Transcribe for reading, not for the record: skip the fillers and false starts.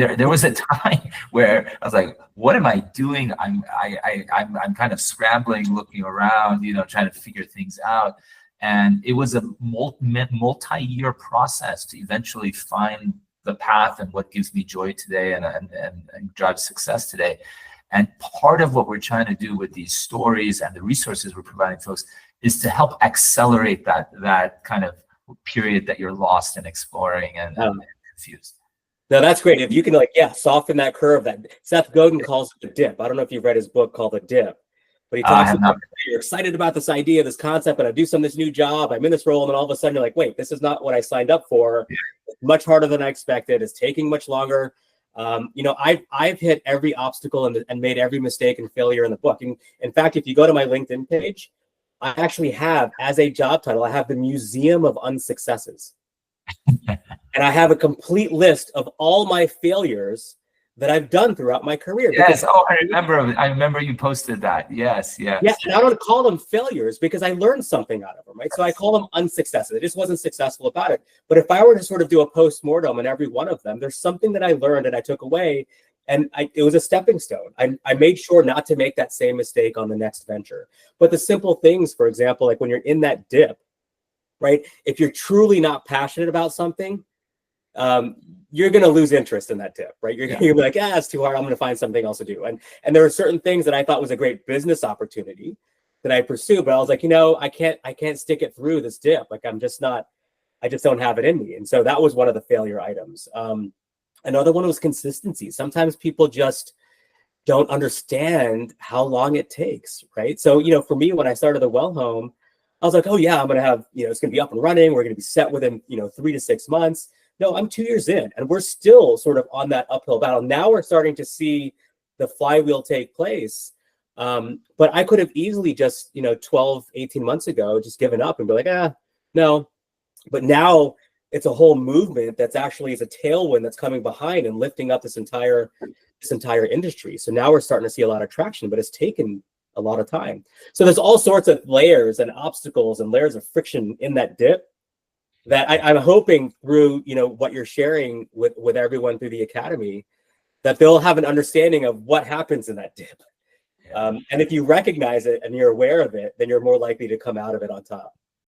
And there was a time where I was like, what am I doing? I'm kind of scrambling, looking around, trying to figure things out. And it was a multi-year process to eventually find the path and what gives me joy today and drives success today. And part of what we're trying to do with these stories and the resources we're providing folks is to help accelerate that kind of period that you're lost in exploring and confused. No, that's great. If you can soften that curve, that Seth Godin calls it the dip. I don't know if you've read his book called The Dip, but he talks about you're excited about this idea, this concept, and I do this new job, I'm in this role, and then all of a sudden you're like, wait, this is not what I signed up for. Yeah. It's much harder than I expected. It's taking much longer. I've hit every obstacle and made every mistake and failure in the book. And in fact, if you go to my LinkedIn page, I actually have, as a job title, I have the Museum of Unsuccesses. And I have a complete list of all my failures that I've done throughout my career. Yes. Oh, I remember you posted that. Yes. Yeah. And I don't call them failures because I learned something out of them, right? So I call them unsuccesses. I just wasn't successful about it. But if I were to sort of do a post-mortem on every one of them, there's something that I learned and I took away. And it was a stepping stone. I made sure not to make that same mistake on the next venture. But the simple things, for example, like when you're in that dip, right? If you're truly not passionate about something, you're going to lose interest in that dip, right? You're going to be like, it's too hard. I'm going to find something else to do. And there are certain things that I thought was a great business opportunity that I pursued, but I was like, I can't stick it through this dip. Like I just don't have it in me. And so that was one of the failure items. Another one was consistency. Sometimes people just don't understand how long it takes, right? So, for me, when I started the Well Home, I was like, oh yeah, I'm going to have, it's going to be up and running. We're going to be set within, 3 to 6 months. No, I'm 2 years in and we're still sort of on that uphill battle. Now we're starting to see the flywheel take place. But I could have easily just, 12, 18 months ago, just given up and be like, no. But now it's a whole movement that's actually is a tailwind that's coming behind and lifting up this entire industry. So now we're starting to see a lot of traction, but it's taken a lot of time. So there's all sorts of layers and obstacles and layers of friction in that dip that I'm hoping through, what you're sharing with everyone through the Academy, that they'll have an understanding of what happens in that dip. And if you recognize it and you're aware of it, then you're more likely to come out of it on top.